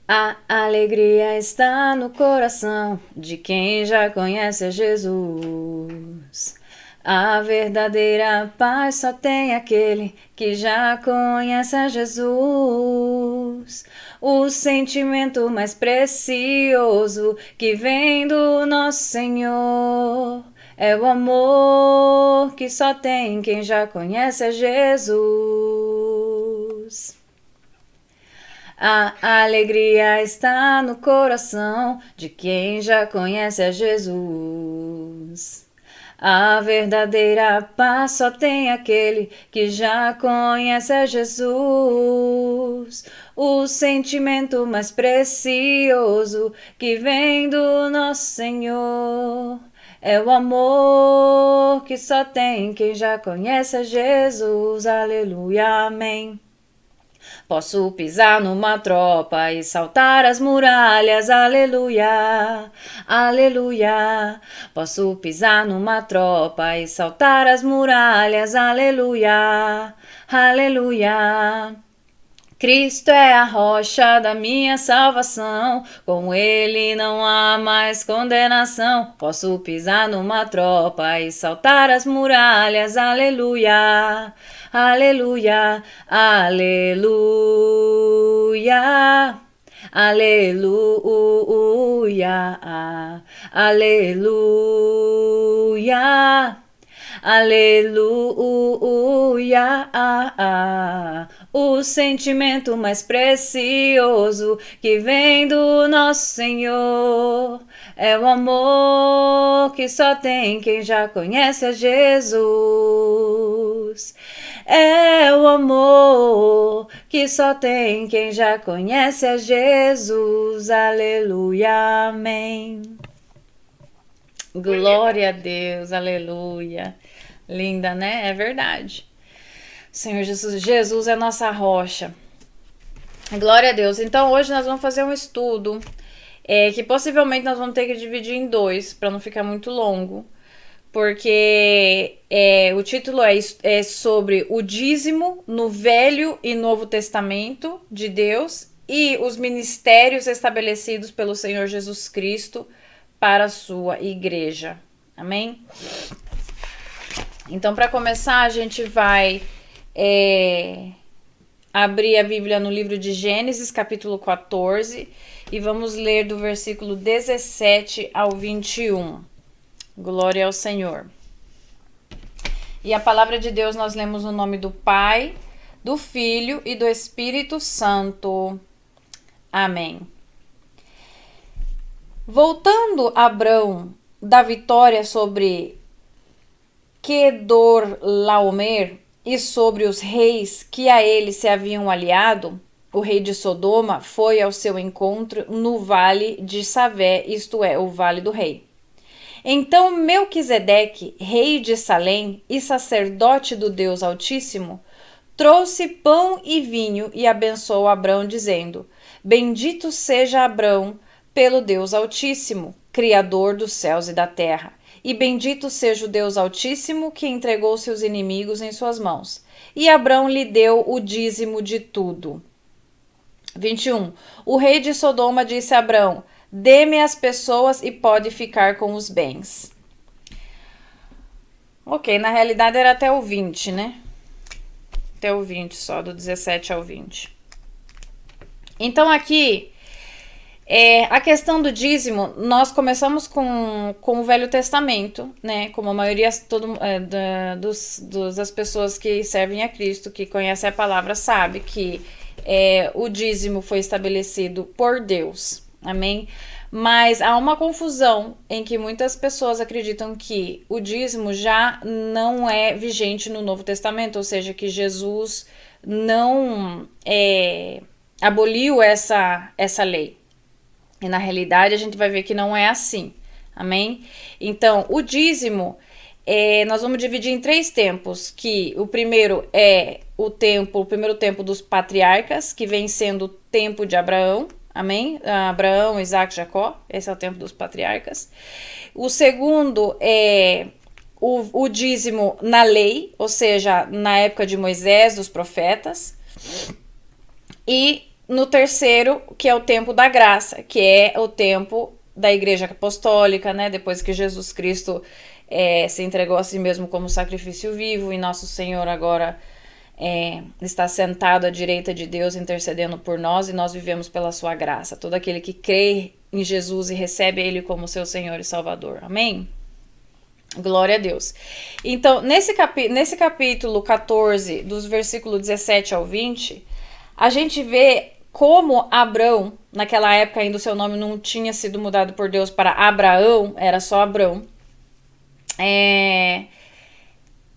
A alegria está no coração de quem já conhece a Jesus. A verdadeira paz só tem aquele que já conhece a Jesus. O sentimento mais precioso que vem do nosso Senhor é o amor que só tem quem já conhece a Jesus. A alegria está no coração de quem já conhece a Jesus. A verdadeira paz só tem aquele que já conhece a Jesus. O sentimento mais precioso que vem do nosso Senhor é o amor que só tem quem já conhece a Jesus. Aleluia, amém. Posso pisar numa tropa e saltar as muralhas, aleluia, aleluia. Posso pisar numa tropa e saltar as muralhas, aleluia, aleluia. Cristo é a rocha da minha salvação, com ele não há mais condenação. Posso pisar numa tropa e saltar as muralhas, aleluia, aleluia, aleluia. Aleluia, aleluia. Aleluia, o sentimento mais precioso que vem do nosso Senhor é o amor que só tem quem já conhece a Jesus. É o amor que só tem quem já conhece a Jesus. Aleluia, amém. Glória a Deus, aleluia. Linda, né? É verdade. Senhor Jesus, Jesus é nossa rocha. Glória a Deus. Então hoje nós vamos fazer um estudo que possivelmente nós vamos ter que dividir em dois, para não ficar muito longo. Porque o título é sobre o dízimo no Velho e Novo Testamento de Deus e os ministérios estabelecidos pelo Senhor Jesus Cristo para a sua igreja. Amém? Então, para começar, a gente vai abrir a Bíblia no livro de Gênesis, capítulo 14, e vamos ler do versículo 17 ao 21. Glória ao Senhor. E a palavra de Deus nós lemos no nome do Pai, do Filho e do Espírito Santo. Amém. Voltando Abrão da vitória sobre Quedorlaomer e sobre os reis que a ele se haviam aliado, o rei de Sodoma foi ao seu encontro no vale de Savé, isto é, o vale do rei. Então Melquisedeque, rei de Salém e sacerdote do Deus Altíssimo, trouxe pão e vinho e abençoou Abrão, dizendo: Bendito seja Abrão pelo Deus Altíssimo, Criador dos céus e da terra. E bendito seja o Deus Altíssimo, que entregou seus inimigos em suas mãos. E Abrão lhe deu o dízimo de tudo. 21. O rei de Sodoma disse a Abrão: Dê-me as pessoas e pode ficar com os bens. Ok, na realidade era até o 20, né? Até o 20 só, do 17 ao 20. Então aqui, a questão do dízimo, nós começamos com o Velho Testamento, né? Como a maioria das pessoas que servem a Cristo, que conhecem a palavra, sabe que o dízimo foi estabelecido por Deus, amém? Mas há uma confusão em que muitas pessoas acreditam que o dízimo já não é vigente no Novo Testamento, ou seja, que Jesus não aboliu essa lei. E na realidade a gente vai ver que não é assim, amém? Então, o dízimo, nós vamos dividir em 3 tempos, que o primeiro é o primeiro tempo dos patriarcas, que vem sendo o tempo de Abraão, amém? Abraão, Isaac, Jacó, esse é o tempo dos patriarcas. O segundo é o dízimo na lei, ou seja, na época de Moisés, dos profetas. E no terceiro, que é o tempo da graça, que é o tempo da Igreja Apostólica, né? Depois que Jesus Cristo se entregou a si mesmo como sacrifício vivo, e nosso Senhor agora está sentado à direita de Deus intercedendo por nós, e nós vivemos pela sua graça. Todo aquele que crê em Jesus e recebe Ele como seu Senhor e Salvador. Amém? Glória a Deus. Então, nesse capítulo 14, dos versículos 17 ao 20, a gente vê como Abrão, naquela época ainda o seu nome não tinha sido mudado por Deus para Abraão, era só Abrão.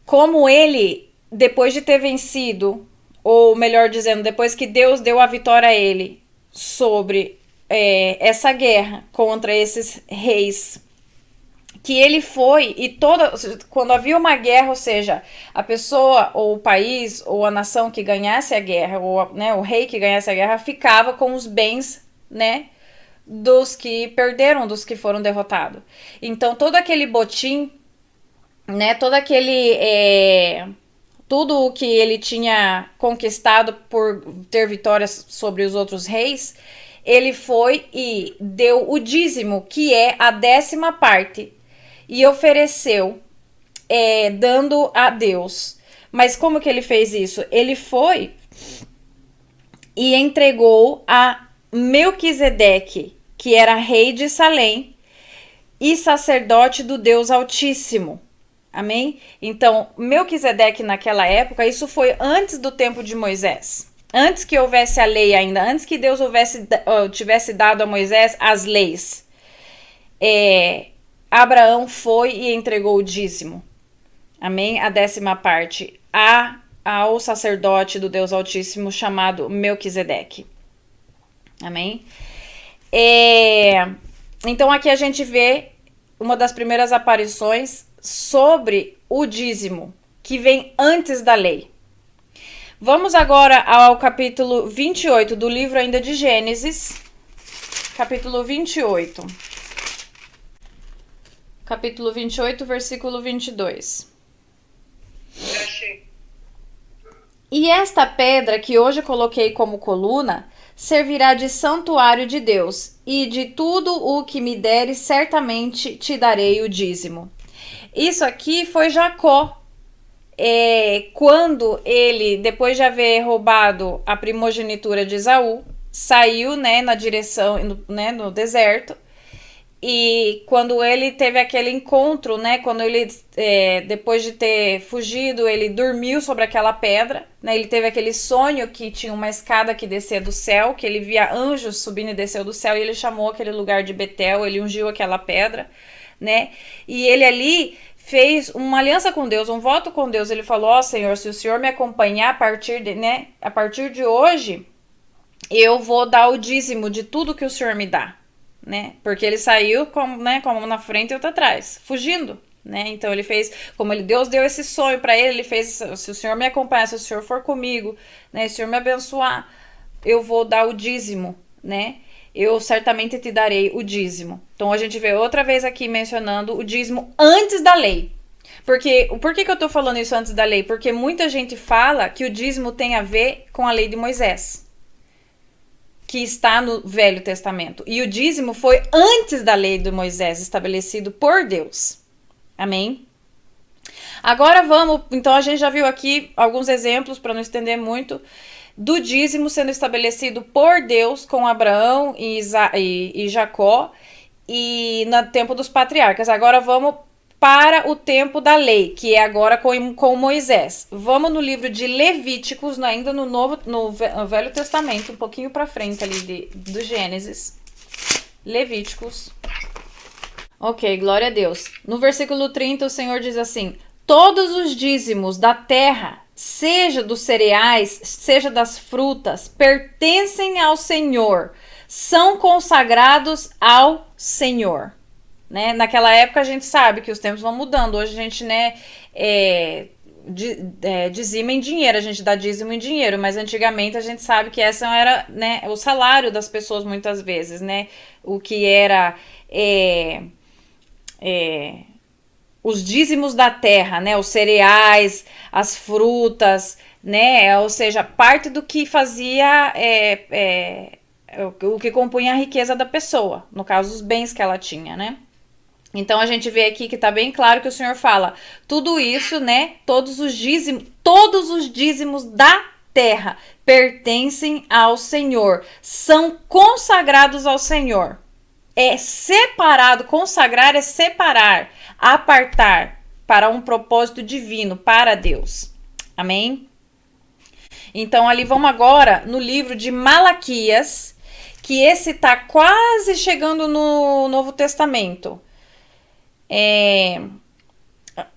Como ele, depois de ter vencido, ou melhor dizendo, depois que Deus deu a vitória a ele sobre essa guerra contra esses reis, que ele foi, e quando havia uma guerra, ou seja, a pessoa ou o país ou a nação que ganhasse a guerra, ou né, o rei que ganhasse a guerra, ficava com os bens, né, dos que perderam, dos que foram derrotados. Então todo aquele botim, né, todo aquele tudo o que ele tinha conquistado por ter vitórias sobre os outros reis, ele foi e deu o dízimo, que é a 10ª parte, e ofereceu, dando a Deus. Mas como que ele fez isso? Ele foi e entregou a Melquisedeque, que era rei de Salém e sacerdote do Deus Altíssimo. Amém? Então, Melquisedeque naquela época, isso foi antes do tempo de Moisés. Antes que houvesse a lei ainda, antes que Deus tivesse dado a Moisés as leis. Abraão foi e entregou o dízimo. Amém? A 10ª parte ao sacerdote do Deus Altíssimo chamado Melquisedeque. Amém? Então aqui a gente vê uma das primeiras aparições sobre o dízimo, que vem antes da lei. Vamos agora ao capítulo 28 do livro ainda de Gênesis. Capítulo 28. Capítulo 28, versículo 22. E esta pedra que hoje coloquei como coluna servirá de santuário de Deus, e de tudo o que me deres certamente te darei o dízimo. Isso aqui foi Jacó, quando ele, depois de haver roubado a primogenitura de Esaú, saiu, né, na direção, no deserto. E quando ele teve aquele encontro, né, quando ele, depois de ter fugido, ele dormiu sobre aquela pedra, né, ele teve aquele sonho que tinha uma escada que descia do céu, que ele via anjos subindo e descendo do céu, e ele chamou aquele lugar de Betel, ele ungiu aquela pedra, né, e ele ali fez uma aliança com Deus, um voto com Deus. Ele falou: ó, Senhor, se o Senhor me acompanhar a partir de hoje, eu vou dar o dízimo de tudo que o Senhor me dá. Né? Porque ele saiu com uma na frente e outra atrás, fugindo, né? Então ele fez, como Deus deu esse sonho para ele fez: se o Senhor me acompanhar, se o Senhor for comigo, né? Se o Senhor me abençoar, eu vou dar o dízimo, né? Eu certamente te darei o dízimo. Então a gente vê outra vez aqui mencionando o dízimo antes da lei. Por que eu tô falando isso antes da lei? Porque muita gente fala que o dízimo tem a ver com a lei de Moisés, que está no Velho Testamento. E o dízimo foi antes da lei de Moisés, estabelecido por Deus. Amém? Agora então a gente já viu aqui alguns exemplos, para não estender muito, do dízimo sendo estabelecido por Deus com Abraão e Jacó, e no tempo dos patriarcas. Agora vamos para o tempo da lei, que é agora com Moisés. Vamos no livro de Levíticos, ainda no Velho Testamento, um pouquinho para frente ali do Gênesis. Levíticos. Ok, glória a Deus. No versículo 30, o Senhor diz assim: todos os dízimos da terra, seja dos cereais, seja das frutas, pertencem ao Senhor, são consagrados ao Senhor. Né? Naquela época a gente sabe que os tempos vão mudando. Hoje a gente, né, dizima em dinheiro, a gente dá dízimo em dinheiro, mas antigamente a gente sabe que essa era, né, o salário das pessoas muitas vezes, né? O que era os dízimos da terra, né? Os cereais, as frutas, né? Ou seja, parte do que fazia o que compunha a riqueza da pessoa, no caso, os bens que ela tinha, né? Então a gente vê aqui que tá bem claro que o Senhor fala tudo isso, né? Todos os dízimos da terra pertencem ao Senhor, são consagrados ao Senhor. É separado, consagrar é separar, apartar para um propósito divino, para Deus. Amém? Então ali vamos agora no livro de Malaquias, que esse tá quase chegando no Novo Testamento.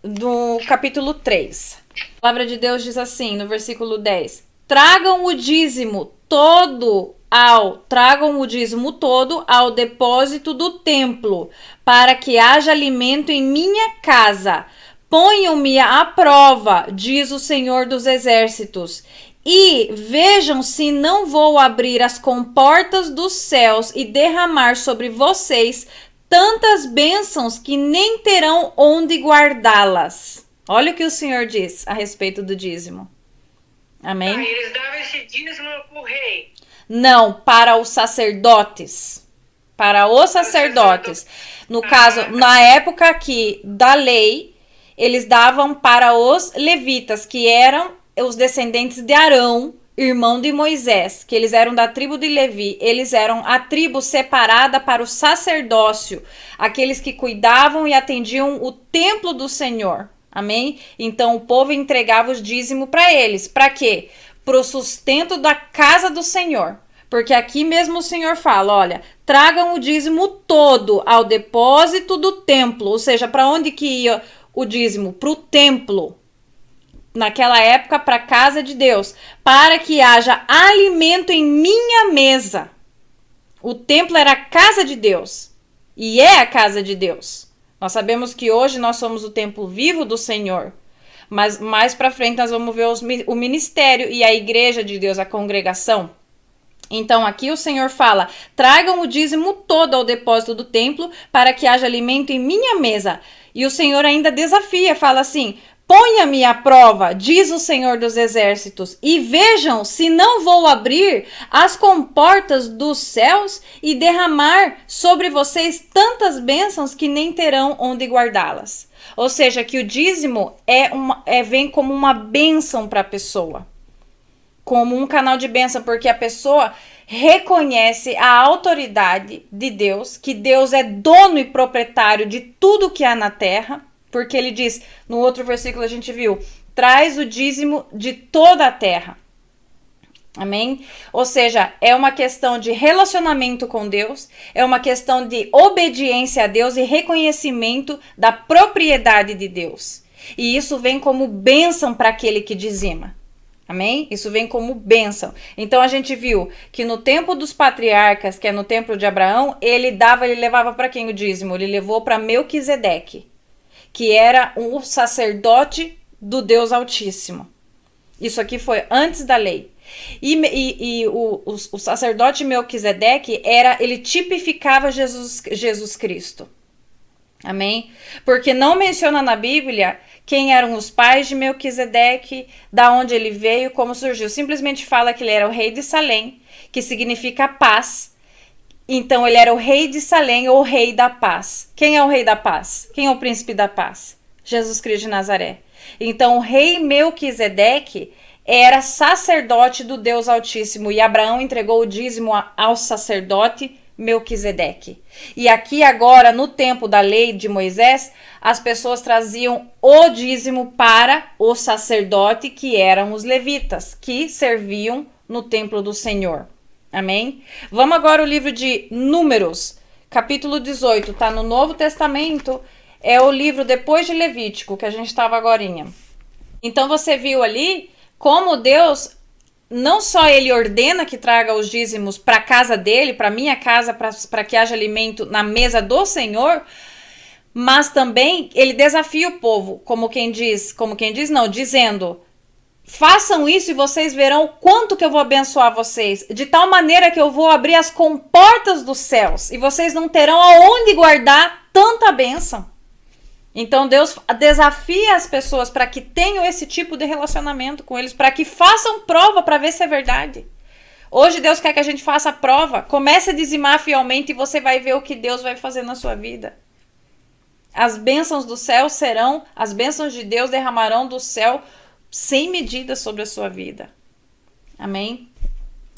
Do capítulo 3. A palavra de Deus diz assim, no versículo 10: Tragam o dízimo todo ao depósito do templo, para que haja alimento em minha casa. Ponham-me à prova, diz o Senhor dos Exércitos, e vejam se não vou abrir as comportas dos céus e derramar sobre vocês tantas bênçãos que nem terão onde guardá-las. Olha o que o Senhor diz a respeito do dízimo. Amém? Eles davam esse dízimo para o rei? Não, para os sacerdotes. Para os sacerdotes. No caso, na época aqui da lei, eles davam para os levitas, que eram os descendentes de Arão, irmão de Moisés, que eles eram da tribo de Levi. Eles eram a tribo separada para o sacerdócio, aqueles que cuidavam e atendiam o templo do Senhor. Amém? Então o povo entregava os dízimos para eles. Para quê? Para o sustento da casa do Senhor. Porque aqui mesmo o Senhor fala, olha, tragam o dízimo todo ao depósito do templo. Ou seja, para onde que ia o dízimo? Para o templo. Naquela época, para a casa de Deus, para que haja alimento em minha mesa. O templo era a casa de Deus e é a casa de Deus. Nós sabemos que hoje nós somos o templo vivo do Senhor, mas mais para frente nós vamos ver o ministério e a igreja de Deus, a congregação. Então aqui o Senhor fala, tragam o dízimo todo ao depósito do templo para que haja alimento em minha mesa. E o Senhor ainda desafia, fala assim, ponha-me à prova, diz o Senhor dos Exércitos, e vejam se não vou abrir as comportas dos céus e derramar sobre vocês tantas bênçãos que nem terão onde guardá-las. Ou seja, que o dízimo vem como uma bênção para a pessoa, como um canal de bênção, porque a pessoa reconhece a autoridade de Deus, que Deus é dono e proprietário de tudo que há na terra, porque ele diz, no outro versículo a gente viu, traz o dízimo de toda a terra. Amém? Ou seja, é uma questão de relacionamento com Deus, é uma questão de obediência a Deus e reconhecimento da propriedade de Deus. E isso vem como bênção para aquele que dizima. Amém? Isso vem como bênção. Então a gente viu que no tempo dos patriarcas, que é no tempo de Abraão, ele levava para quem o dízimo? Ele levou para Melquisedeque, que era o sacerdote do Deus Altíssimo. Isso aqui foi antes da lei. E o sacerdote Melquisedeque ele tipificava Jesus Cristo. Amém? Porque não menciona na Bíblia quem eram os pais de Melquisedeque, da onde ele veio, como surgiu. Simplesmente fala que ele era o rei de Salém, que significa paz. Então ele era o rei de Salém ou o rei da paz. Quem é o rei da paz? Quem é o príncipe da paz? Jesus Cristo de Nazaré. Então o rei Melquisedeque era sacerdote do Deus Altíssimo e Abraão entregou o dízimo ao sacerdote Melquisedeque. E aqui agora, no tempo da lei de Moisés, as pessoas traziam o dízimo para o sacerdote, que eram os levitas, que serviam no templo do Senhor. Amém? Vamos agora ao livro de Números, capítulo 18, tá no Novo Testamento, é o livro depois de Levítico, que a gente estava agorinha. Então você viu ali como Deus, não só ele ordena que traga os dízimos para a casa dele, para minha casa, para que haja alimento na mesa do Senhor, mas também ele desafia o povo, dizendo, façam isso e vocês verão quanto que eu vou abençoar vocês, de tal maneira que eu vou abrir as comportas dos céus e vocês não terão aonde guardar tanta bênção. Então Deus desafia as pessoas para que tenham esse tipo de relacionamento com eles, para que façam prova para ver se é verdade. Hoje Deus quer que a gente faça a prova. Comece a dizimar fielmente e você vai ver o que Deus vai fazer na sua vida. As bênçãos do céu serão, as bênçãos de Deus derramarão do céu sem medida sobre a sua vida. Amém?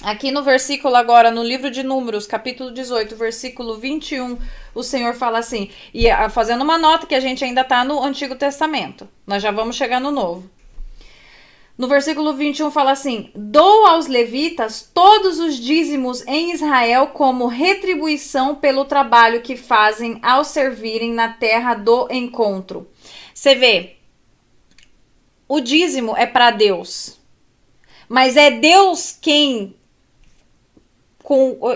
Aqui no versículo agora, no livro de Números, capítulo 18, versículo 21, o Senhor fala assim, e fazendo uma nota que a gente ainda está no Antigo Testamento, nós já vamos chegar no Novo. No versículo 21 fala assim, dou aos levitas todos os dízimos em Israel como retribuição pelo trabalho que fazem ao servirem na terra do encontro. Você vê, o dízimo é para Deus, mas é Deus quem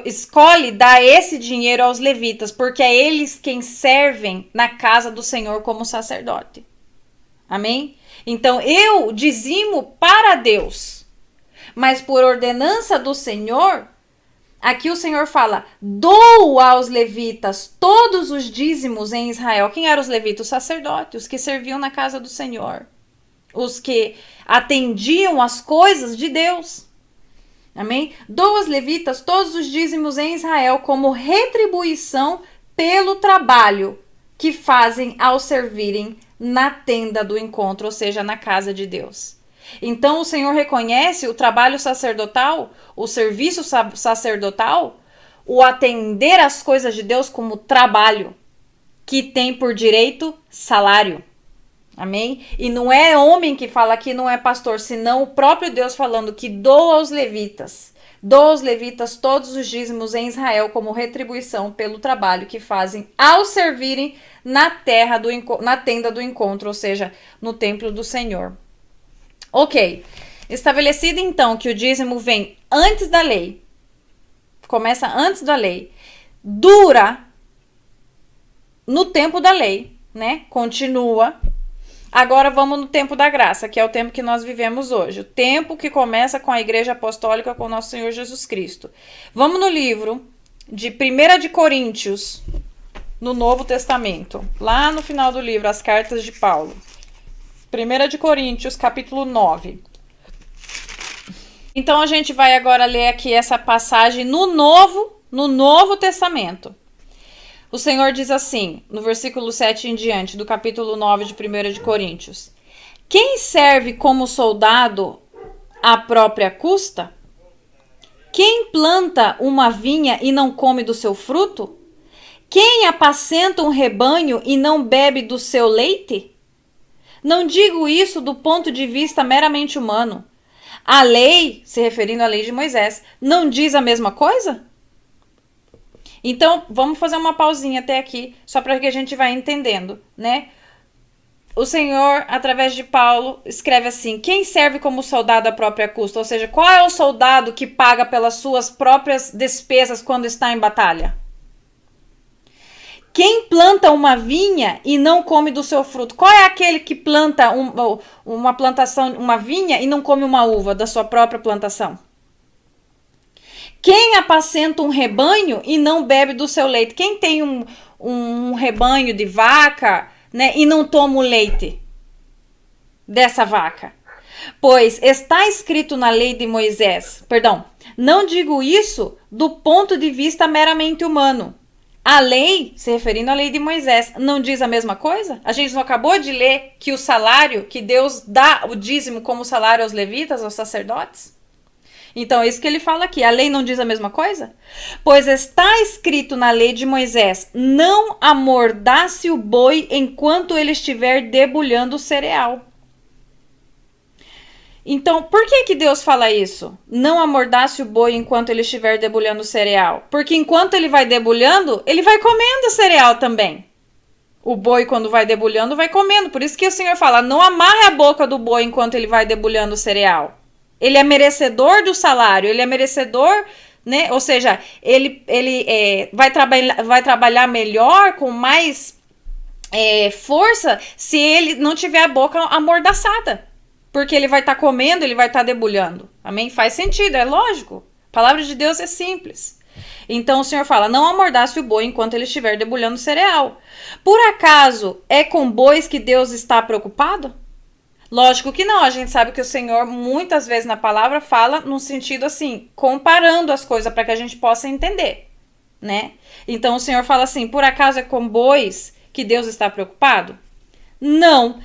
escolhe dar esse dinheiro aos levitas, porque é eles quem servem na casa do Senhor como sacerdote. Amém? Então eu dizimo para Deus, mas por ordenança do Senhor, aqui o Senhor fala, dou aos levitas todos os dízimos em Israel. Quem eram os levitas? Os sacerdotes, os que serviam na casa do Senhor, os que atendiam as coisas de Deus. Amém? Dou aos levitas todos os dízimos em Israel como retribuição pelo trabalho que fazem ao servirem na tenda do encontro, ou seja, na casa de Deus. Então o Senhor reconhece o trabalho sacerdotal, o serviço sacerdotal, o atender às coisas de Deus como trabalho, que tem por direito salário. Amém? E não é homem que fala aqui, não é pastor, senão o próprio Deus falando que doa aos levitas. Doa aos levitas todos os dízimos em Israel como retribuição pelo trabalho que fazem ao servirem na tenda do encontro, ou seja, no templo do Senhor. Ok. Estabelecido então que o dízimo vem antes da lei, começa antes da lei, dura no tempo da lei, né? Continua. Agora vamos no tempo da graça, que é o tempo que nós vivemos hoje. O tempo que começa com a Igreja Apostólica, com o nosso Senhor Jesus Cristo. Vamos no livro de 1 de Coríntios, no Novo Testamento. Lá no final do livro, as cartas de Paulo. 1 de Coríntios, capítulo 9. Então a gente vai agora ler aqui essa passagem no Novo Testamento. O Senhor diz assim, no versículo 7 em diante, do capítulo 9 de 1 de Coríntios. Quem serve como soldado à própria custa? Quem planta uma vinha e não come do seu fruto? Quem apacenta um rebanho e não bebe do seu leite? Não digo isso do ponto de vista meramente humano. A lei, se referindo à lei de Moisés, não diz a mesma coisa? Então, vamos fazer uma pausinha até aqui, só para que a gente vá entendendo, né? O Senhor, através de Paulo, escreve assim, quem serve como soldado à própria custa? Ou seja, qual é o soldado que paga pelas suas próprias despesas quando está em batalha? Quem planta uma vinha e não come do seu fruto? Qual é aquele que planta uma plantação, uma vinha e não come uma uva da sua própria plantação? Quem apacenta um rebanho e não bebe do seu leite? Quem tem um rebanho de vaca, né, e não toma o leite dessa vaca? Pois está escrito na lei de Moisés, não digo isso do ponto de vista meramente humano. A lei, se referindo à lei de Moisés, não diz a mesma coisa? A gente não acabou de ler que o salário, que Deus dá o dízimo como salário aos levitas, aos sacerdotes? Então, é isso que ele fala aqui. A lei não diz a mesma coisa? Pois está escrito na lei de Moisés, não amordace o boi enquanto ele estiver debulhando o cereal. Então, por que Deus fala isso? Não amordace o boi enquanto ele estiver debulhando o cereal. Porque enquanto ele vai debulhando, ele vai comendo o cereal também. O boi, quando vai debulhando, vai comendo. Por isso que o Senhor fala, não amarre a boca do boi enquanto ele vai debulhando o cereal. Ele é merecedor do salário, ele é merecedor, né? Ou seja, ele vai trabalhar melhor, com mais força, se ele não tiver a boca amordaçada. Porque ele vai estar comendo, ele vai estar debulhando. Amém? Faz sentido, é lógico. A palavra de Deus é simples. Então o Senhor fala, não amordace o boi enquanto ele estiver debulhando o cereal. Por acaso é com bois que Deus está preocupado? Lógico que não, a gente sabe que o Senhor muitas vezes na palavra fala num sentido assim, comparando as coisas para que a gente possa entender, né? Então o Senhor fala assim, por acaso é com bois que Deus está preocupado? Não,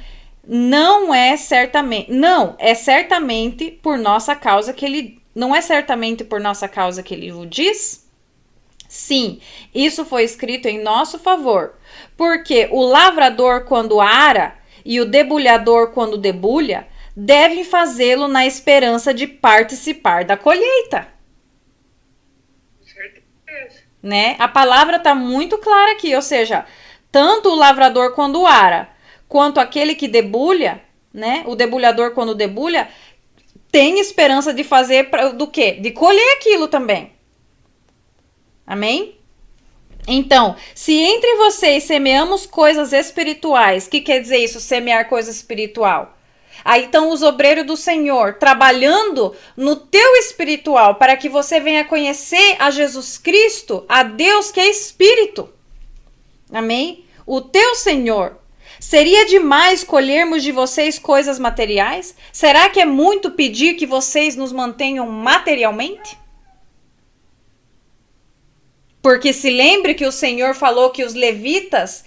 não é certamente, não, é certamente por nossa causa que ele, não é certamente por nossa causa que ele o diz? Sim, isso foi escrito em nosso favor, porque o lavrador quando ara e o debulhador quando debulha, devem fazê-lo na esperança de participar da colheita. Certeza. Né? A palavra está muito clara aqui, ou seja, tanto o lavrador quando ara, quanto aquele que debulha, né? O debulhador quando debulha, tem esperança de fazer do quê? De colher aquilo também. Amém? Então, se entre vocês semeamos coisas espirituais, o que quer dizer isso, semear coisa espiritual? Aí estão os obreiros do Senhor trabalhando no teu espiritual para que você venha conhecer a Jesus Cristo, a Deus que é Espírito. Amém? O teu Senhor. Seria demais colhermos de vocês coisas materiais? Será que é muito pedir que vocês nos mantenham materialmente? Porque se lembre que o Senhor falou que os levitas,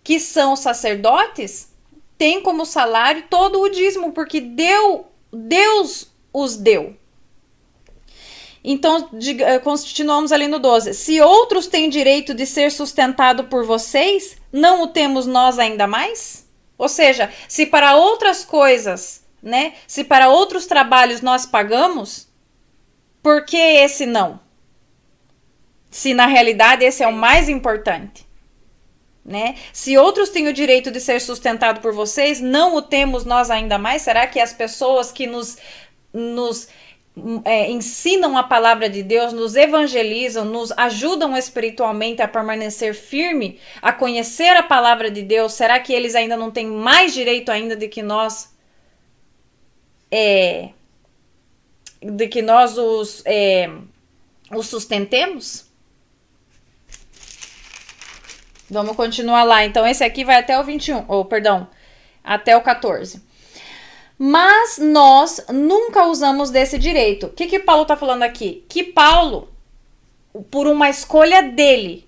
que são os sacerdotes, têm como salário todo o dízimo, porque Deus os deu. Então, continuamos ali no 12. Se outros têm direito de ser sustentado por vocês, não o temos nós ainda mais? Ou seja, se para outras coisas, né? Se para outros trabalhos nós pagamos, por que esse não? Se na realidade esse é o mais importante, né? Se outros têm o direito de ser sustentado por vocês, não o temos nós ainda mais? Será que as pessoas que nos ensinam a palavra de Deus, nos evangelizam, nos ajudam espiritualmente a permanecer firme, a conhecer a palavra de Deus, será que eles ainda não têm mais direito ainda de que nós os sustentemos? Vamos continuar lá. Então, esse aqui vai até o 21, até o 14. Mas nós nunca usamos desse direito. O que Paulo está falando aqui? Que Paulo, por uma escolha dele,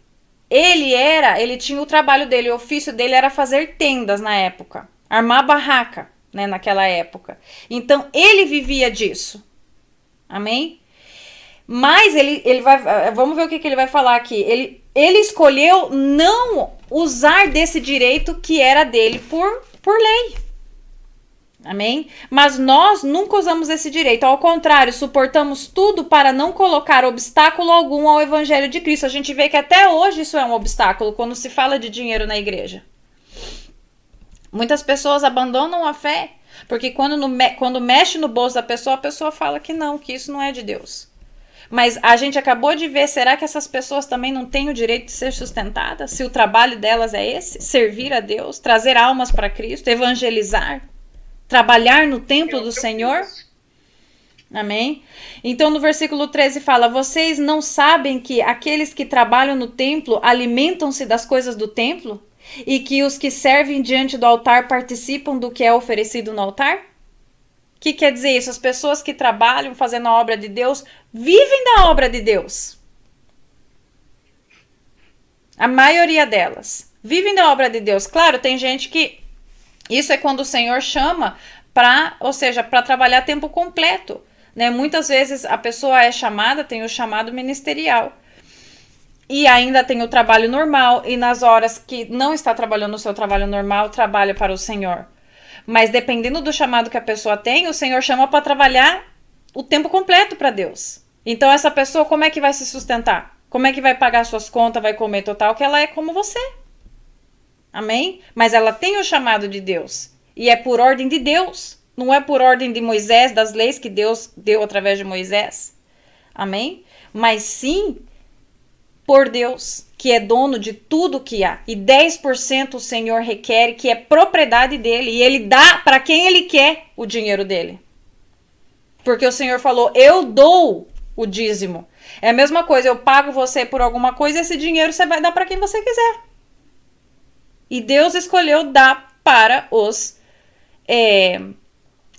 ele tinha o trabalho dele, o ofício dele era fazer tendas na época, armar barraca, né, naquela época. Então, ele vivia disso. Amém? Mas ele vai, vamos ver o que ele vai falar aqui. Ele escolheu não usar desse direito que era dele por lei. Amém? Mas nós nunca usamos esse direito. Ao contrário, suportamos tudo para não colocar obstáculo algum ao evangelho de Cristo. A gente vê que até hoje isso é um obstáculo quando se fala de dinheiro na igreja. Muitas pessoas abandonam a fé porque quando mexe no bolso da pessoa, a pessoa fala que não, que isso não é de Deus. Mas a gente acabou de ver, será que essas pessoas também não têm o direito de ser sustentadas? Se o trabalho delas é esse, servir a Deus, trazer almas para Cristo, evangelizar, trabalhar no templo do Senhor? Amém? Então no versículo 13 fala, vocês não sabem que aqueles que trabalham no templo alimentam-se das coisas do templo? E que os que servem diante do altar participam do que é oferecido no altar? O que quer dizer isso? As pessoas que trabalham fazendo a obra de Deus vivem da obra de Deus. A maioria delas vivem da obra de Deus. Claro, tem gente que isso é quando o Senhor chama para trabalhar tempo completo, né? Muitas vezes a pessoa é chamada, tem o chamado ministerial. E ainda tem o trabalho normal, e nas horas que não está trabalhando o seu trabalho normal, trabalha para o Senhor. Mas dependendo do chamado que a pessoa tem, o Senhor chama para trabalhar o tempo completo para Deus. Então essa pessoa, como é que vai se sustentar? Como é que vai pagar suas contas, vai comer total? Que ela é como você. Amém? Mas ela tem o chamado de Deus. E é por ordem de Deus. Não é por ordem de Moisés, das leis que Deus deu através de Moisés. Amém? Mas sim por Deus, que é dono de tudo que há. E 10% o Senhor requer, que é propriedade dele. E ele dá para quem ele quer o dinheiro dele. Porque o Senhor falou, eu dou o dízimo. É a mesma coisa, eu pago você por alguma coisa e esse dinheiro você vai dar para quem você quiser. E Deus escolheu dar para os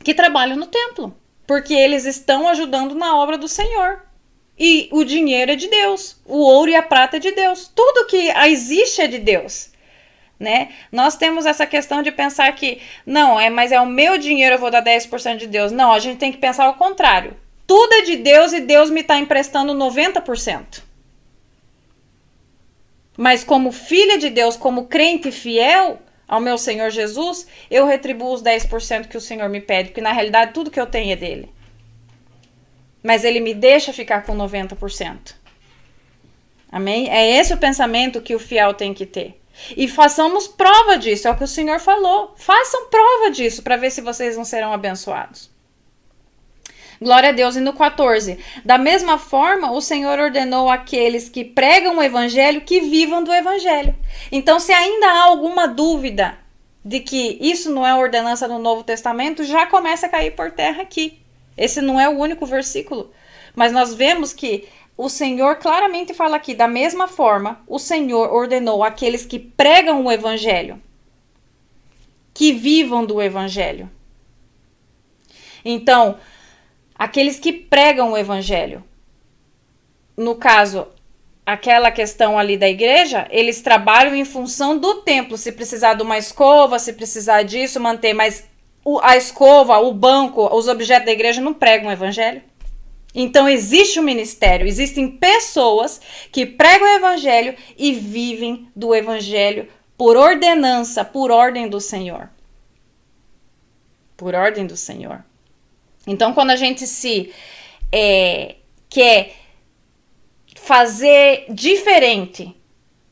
que trabalham no templo, porque eles estão ajudando na obra do Senhor. E o dinheiro é de Deus, o ouro e a prata é de Deus, tudo que existe é de Deus, né? Nós temos essa questão de pensar que, não, mas é o meu dinheiro, eu vou dar 10% de Deus. Não, a gente tem que pensar o contrário. Tudo é de Deus e Deus me está emprestando 90%. Mas como filha de Deus, como crente fiel ao meu Senhor Jesus, eu retribuo os 10% que o Senhor me pede, porque na realidade tudo que eu tenho é dele. Mas ele me deixa ficar com 90%. Amém? É esse o pensamento que o fiel tem que ter. E façamos prova disso, é o que o Senhor falou. Façam prova disso para ver se vocês não serão abençoados. Glória a Deus. E no 14, da mesma forma, o Senhor ordenou àqueles que pregam o evangelho que vivam do evangelho. Então, se ainda há alguma dúvida de que isso não é ordenança do Novo Testamento, já começa a cair por terra aqui. Esse não é o único versículo, mas nós vemos que o Senhor claramente fala aqui, da mesma forma, o Senhor ordenou àqueles que pregam o evangelho, que vivam do evangelho. Então, aqueles que pregam o evangelho, no caso, aquela questão ali da igreja, eles trabalham em função do templo, se precisar de uma escova, se precisar disso, manter, mas a escova, o banco, os objetos da igreja não pregam o evangelho. Então existe um ministério, existem pessoas que pregam o evangelho e vivem do evangelho por ordenança, por ordem do Senhor. Por ordem do Senhor. Então quando a gente quer fazer diferente,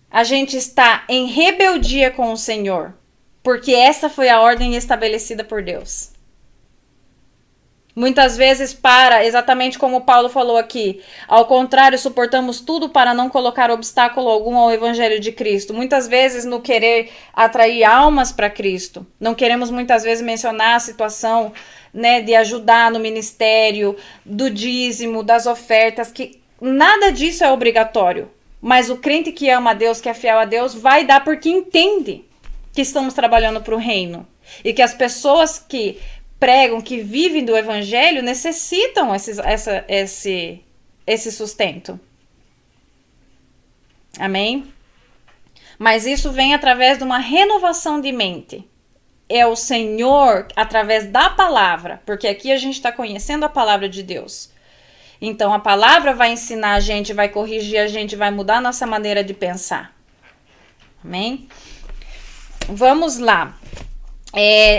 a gente está em rebeldia com o Senhor. Porque essa foi a ordem estabelecida por Deus. Muitas vezes exatamente como Paulo falou aqui, ao contrário, suportamos tudo para não colocar obstáculo algum ao evangelho de Cristo. Muitas vezes no querer atrair almas para Cristo, não queremos muitas vezes mencionar a situação, né, de ajudar no ministério, do dízimo, das ofertas, que nada disso é obrigatório. Mas o crente que ama a Deus, que é fiel a Deus, vai dar porque entende que estamos trabalhando para o reino. E que as pessoas que pregam, que vivem do evangelho, necessitam esse sustento. Amém? Mas isso vem através de uma renovação de mente. É o Senhor, através da palavra, porque aqui a gente está conhecendo a palavra de Deus. Então a palavra vai ensinar a gente, vai corrigir a gente, vai mudar a nossa maneira de pensar. Amém? Vamos lá.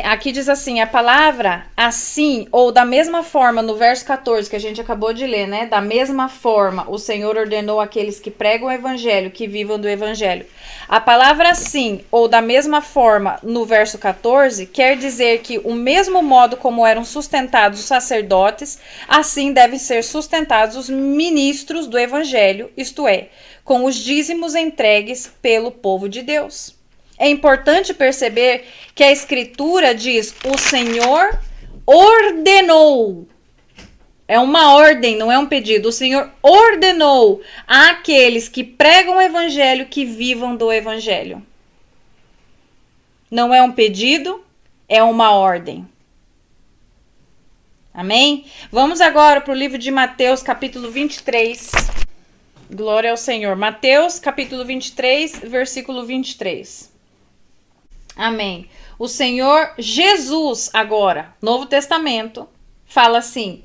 Aqui diz assim, a palavra assim, ou da mesma forma, no verso 14, que a gente acabou de ler, né? Da mesma forma, o Senhor ordenou àqueles que pregam o evangelho, que vivam do evangelho. A palavra assim, ou da mesma forma, no verso 14, quer dizer que o mesmo modo como eram sustentados os sacerdotes, assim devem ser sustentados os ministros do evangelho, isto é, com os dízimos entregues pelo povo de Deus. É importante perceber que a Escritura diz, o Senhor ordenou. É uma ordem, não é um pedido. O Senhor ordenou àqueles que pregam o evangelho que vivam do evangelho. Não é um pedido, é uma ordem. Amém? Vamos agora para o livro de Mateus, capítulo 23. Glória ao Senhor. Mateus, capítulo 23, versículo 23. Amém. O Senhor Jesus, agora, Novo Testamento, fala assim: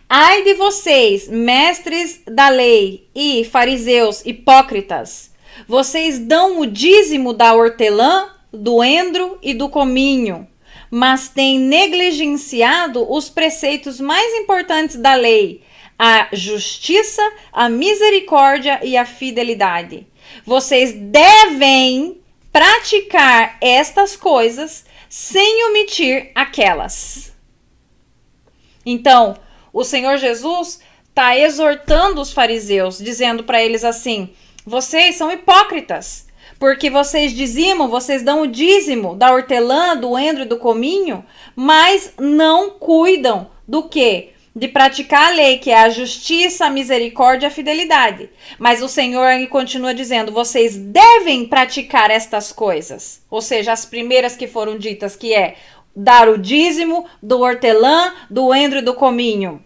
ai de vocês, mestres da lei e fariseus hipócritas, vocês dão o dízimo da hortelã, do endro e do cominho, mas têm negligenciado os preceitos mais importantes da lei, a justiça, a misericórdia e a fidelidade. Vocês devem praticar estas coisas sem omitir aquelas. Então, o Senhor Jesus está exortando os fariseus, dizendo para eles assim: vocês são hipócritas, porque vocês dizimam, vocês dão o dízimo da hortelã, do endro e do cominho, mas não cuidam do quê? de praticar a lei, que é a justiça, a misericórdia e a fidelidade. Mas o Senhor continua dizendo, vocês devem praticar estas coisas. Ou seja, as primeiras que foram ditas, que é dar o dízimo do hortelã, do endro e do cominho.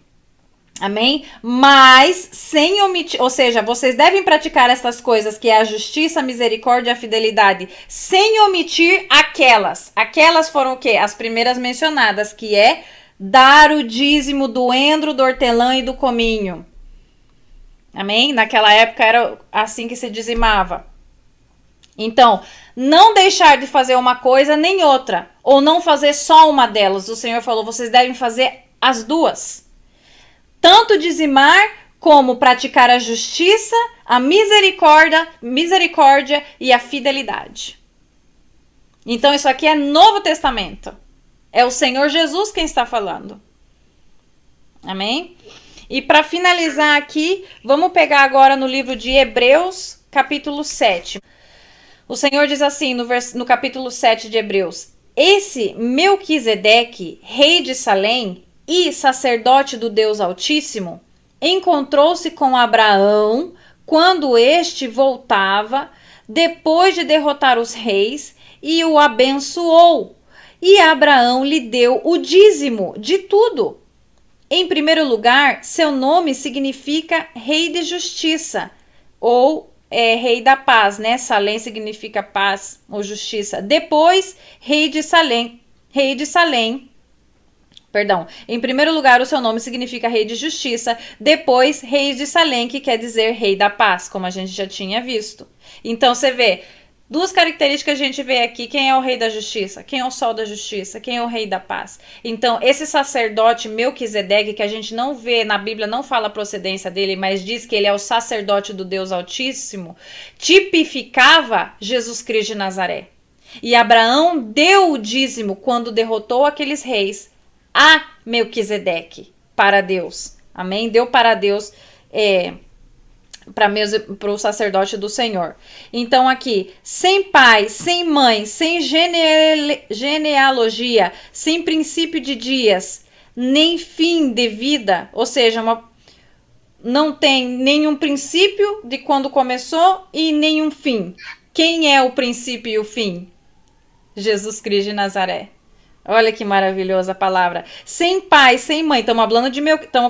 Amém? Mas sem omitir, ou seja, vocês devem praticar estas coisas, que é a justiça, a misericórdia e a fidelidade, sem omitir aquelas. Aquelas foram o quê? As primeiras mencionadas, que é dar o dízimo do endro, do hortelã e do cominho. Amém? Naquela época era assim que se dizimava. Então, não deixar de fazer uma coisa nem outra, ou não fazer só uma delas. O Senhor falou, vocês devem fazer as duas. Tanto dizimar como praticar a justiça, a misericórdia e a fidelidade. Então, isso aqui é Novo Testamento. É o Senhor Jesus quem está falando. Amém? E para finalizar aqui, vamos pegar agora no livro de Hebreus, capítulo 7. O Senhor diz assim no capítulo 7 de Hebreus: esse Melquisedeque, rei de Salém e sacerdote do Deus Altíssimo, encontrou-se com Abraão quando este voltava, depois de derrotar os reis, e o abençoou. E Abraão lhe deu o dízimo de tudo. Em primeiro lugar, seu nome significa rei de justiça, ou rei da paz, né? Salém significa paz ou justiça. Depois, rei de Salém. Em primeiro lugar, o seu nome significa rei de justiça. Depois, rei de Salém, que quer dizer rei da paz, como a gente já tinha visto. Então, você vê, duas características que a gente vê aqui. Quem é o rei da justiça? Quem é o sol da justiça? Quem é o rei da paz? Então, esse sacerdote Melquisedeque, que a gente não vê na Bíblia, não fala a procedência dele, mas diz que ele é o sacerdote do Deus Altíssimo, tipificava Jesus Cristo de Nazaré. E Abraão deu o dízimo quando derrotou aqueles reis a Melquisedeque para Deus. Amém? Deu para Deus para o sacerdote do Senhor. Então aqui, sem pai, sem mãe, sem genealogia, sem princípio de dias, nem fim de vida, ou seja, não tem nenhum princípio de quando começou e nenhum fim. Quem é o princípio e o fim? Jesus Cristo de Nazaré. Olha que maravilhosa a palavra. Sem pai, sem mãe. Estamos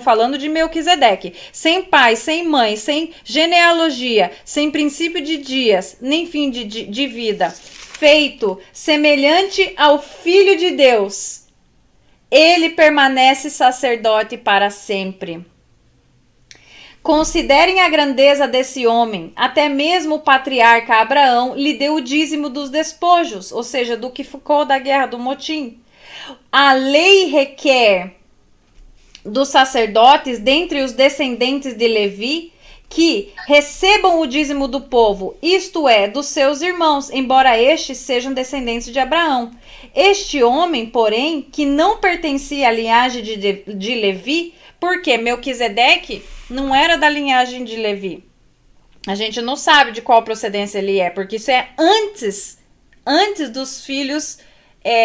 falando de Melquisedeque. Sem pai, sem mãe, sem genealogia, sem princípio de dias, nem fim de vida. Feito semelhante ao Filho de Deus. Ele permanece sacerdote para sempre. Considerem a grandeza desse homem. Até mesmo o patriarca Abraão lhe deu o dízimo dos despojos, ou seja, do que ficou da guerra do motim. A lei requer dos sacerdotes, dentre os descendentes de Levi, que recebam o dízimo do povo, isto é, dos seus irmãos, embora estes sejam descendentes de Abraão. Este homem, porém, que não pertencia à linhagem de Levi, porque Melquisedeque não era da linhagem de Levi. A gente não sabe de qual procedência ele é, porque isso é antes dos filhos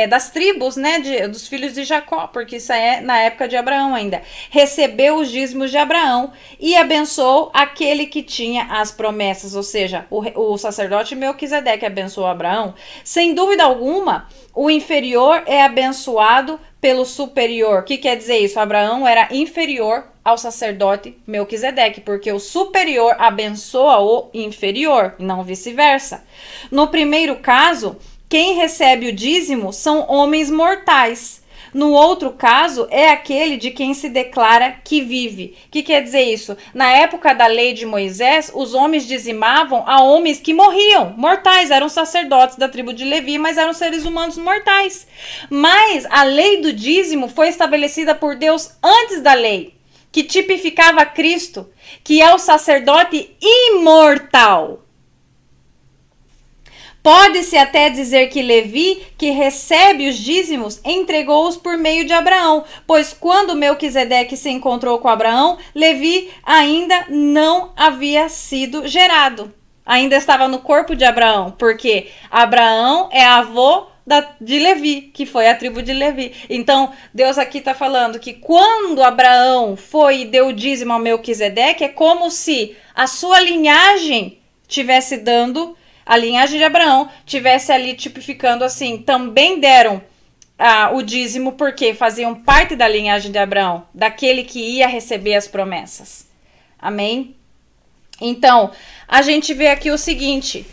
das tribos, né, dos filhos de Jacó, porque isso é na época de Abraão ainda. Recebeu os dízimos de Abraão e abençoou aquele que tinha as promessas, ou seja, o sacerdote Melquisedeque abençoou Abraão. Sem dúvida alguma, o inferior é abençoado pelo superior. O que quer dizer isso? Abraão era inferior ao sacerdote Melquisedeque, porque o superior abençoa o inferior, não vice-versa. No primeiro caso, quem recebe o dízimo são homens mortais. No outro caso, é aquele de quem se declara que vive. O que quer dizer isso? Na época da lei de Moisés, os homens dizimavam a homens que morriam, mortais, eram sacerdotes da tribo de Levi, mas eram seres humanos mortais. Mas a lei do dízimo foi estabelecida por Deus antes da lei, que tipificava Cristo, que é o sacerdote imortal. Pode-se até dizer que Levi, que recebe os dízimos, entregou-os por meio de Abraão, pois quando Melquisedeque se encontrou com Abraão, Levi ainda não havia sido gerado. Ainda estava no corpo de Abraão, porque Abraão é avô de Levi, que foi a tribo de Levi. Então, Deus aqui está falando que quando Abraão foi e deu o dízimo ao Melquisedeque, é como se a sua linhagem tivesse dando, a linhagem de Abraão tivesse ali tipificando assim, também deram o dízimo porque faziam parte da linhagem de Abraão, daquele que ia receber as promessas. Amém? Então, a gente vê aqui o seguinte,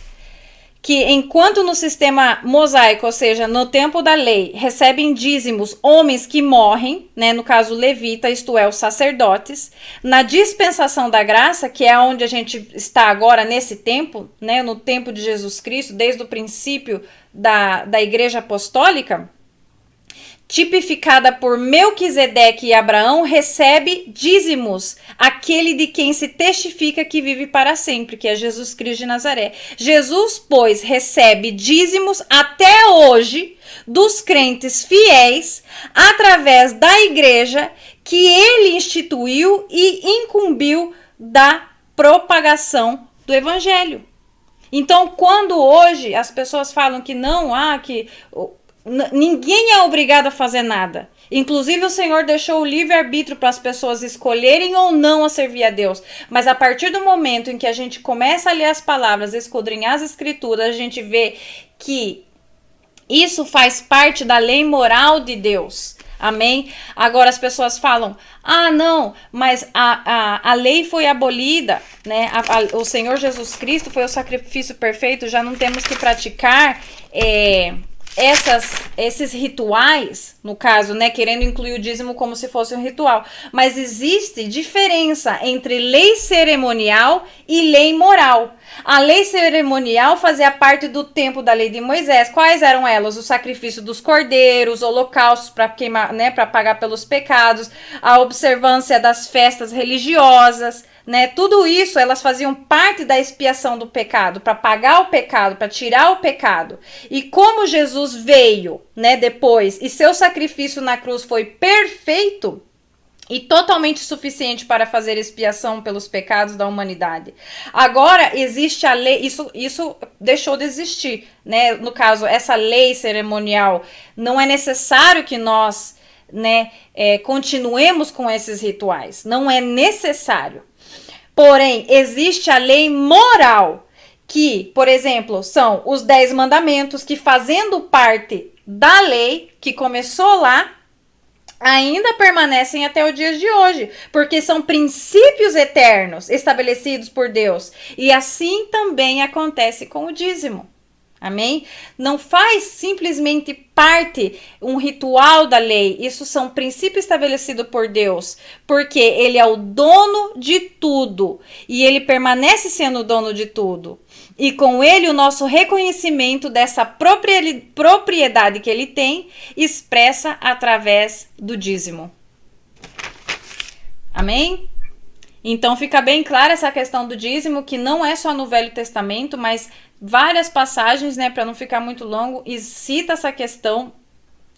que enquanto no sistema mosaico, ou seja, no tempo da lei, recebem dízimos homens que morrem, né, no caso levita, isto é, os sacerdotes, na dispensação da graça, que é onde a gente está agora nesse tempo, né, no tempo de Jesus Cristo, desde o princípio da igreja apostólica, tipificada por Melquisedeque e Abraão, recebe dízimos, aquele de quem se testifica que vive para sempre, que é Jesus Cristo de Nazaré. Jesus, pois, recebe dízimos até hoje dos crentes fiéis, através da igreja que ele instituiu e incumbiu da propagação do evangelho. Então, quando hoje as pessoas falam que não, que ninguém é obrigado a fazer nada. Inclusive o Senhor deixou o livre-arbítrio para as pessoas escolherem ou não a servir a Deus. Mas a partir do momento em que a gente começa a ler as palavras, esquadrinhar as escrituras, a gente vê que isso faz parte da lei moral de Deus. Amém? Agora as pessoas falam, não, mas a lei foi abolida, né? O Senhor Jesus Cristo foi o sacrifício perfeito, já não temos que praticar esses rituais, no caso, né, querendo incluir o dízimo como se fosse um ritual. Mas existe diferença entre lei cerimonial e lei moral. A lei cerimonial fazia parte do tempo da lei de Moisés. Quais eram elas? O sacrifício dos cordeiros, holocaustos para queimar, né, para pagar pelos pecados, a observância das festas religiosas, né? Tudo isso elas faziam parte da expiação do pecado, para pagar o pecado, para tirar o pecado. E como Jesus veio, né, depois, e seu sacrifício na cruz foi perfeito e totalmente suficiente para fazer expiação pelos pecados da humanidade. Agora existe a lei, isso deixou de existir, né? No caso, essa lei cerimonial, não é necessário que nós, né, continuemos com esses rituais, não é necessário. Porém, existe a lei moral, que, por exemplo, são os 10 mandamentos que, fazendo parte da lei que começou lá, ainda permanecem até o dia de hoje, porque são princípios eternos estabelecidos por Deus. E assim também acontece com o dízimo. Amém? Não faz simplesmente parte um ritual da lei. Isso são princípios estabelecidos por Deus, porque ele é o dono de tudo e ele permanece sendo o dono de tudo. E com ele o nosso reconhecimento dessa propriedade que ele tem expressa através do dízimo. Amém? Então fica bem clara essa questão do dízimo, que não é só no Velho Testamento, mas várias passagens, né, para não ficar muito longo, e cita essa questão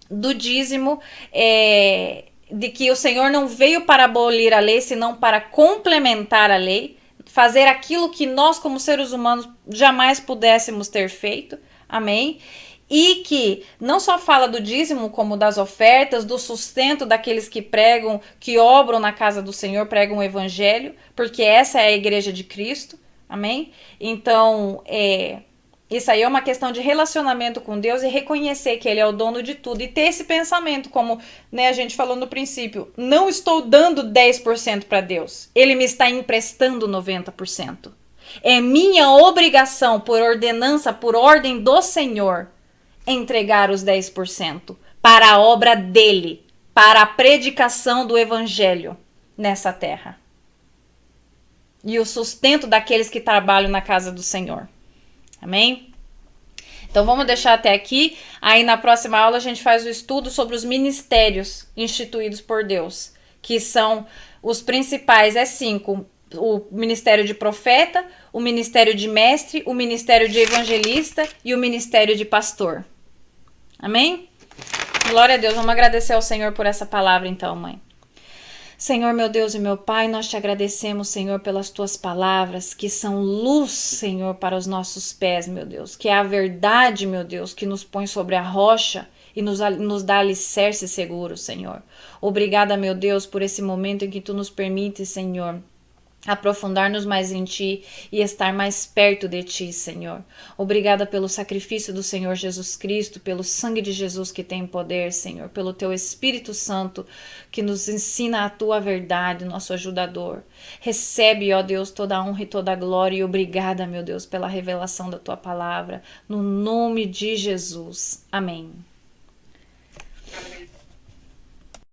do dízimo, de que o Senhor não veio para abolir a lei, senão para complementar a lei, fazer aquilo que nós como seres humanos jamais pudéssemos ter feito. Amém? E que não só fala do dízimo, como das ofertas, do sustento daqueles que pregam, que obram na casa do Senhor, pregam o evangelho, porque essa é a igreja de Cristo. Amém? Então, isso aí é uma questão de relacionamento com Deus e reconhecer que ele é o dono de tudo. E ter esse pensamento, como, né, a gente falou no princípio, não estou dando 10% para Deus, ele me está emprestando 90%. É minha obrigação, por ordenança, por ordem do Senhor, entregar os 10% para a obra dele, para a predicação do evangelho nessa terra. E o sustento daqueles que trabalham na casa do Senhor. Amém? Então vamos deixar até aqui. Aí na próxima aula a gente faz o estudo sobre os ministérios instituídos por Deus, que são os principais, 5. O ministério de profeta, o ministério de mestre, o ministério de evangelista e o ministério de pastor. Amém? Glória a Deus. Vamos agradecer ao Senhor por essa palavra então, mãe. Senhor, meu Deus e meu Pai, nós te agradecemos, Senhor, pelas tuas palavras, que são luz, Senhor, para os nossos pés, meu Deus, que é a verdade, meu Deus, que nos põe sobre a rocha e nos dá alicerce seguro, Senhor. Obrigada, meu Deus, por esse momento em que tu nos permites, Senhor, aprofundar-nos mais em Ti e estar mais perto de Ti, Senhor. Obrigada pelo sacrifício do Senhor Jesus Cristo, pelo sangue de Jesus que tem poder, Senhor, pelo Teu Espírito Santo que nos ensina a Tua verdade, nosso ajudador. Recebe, ó Deus, toda a honra e toda a glória e obrigada, meu Deus, pela revelação da Tua palavra, no nome de Jesus. Amém.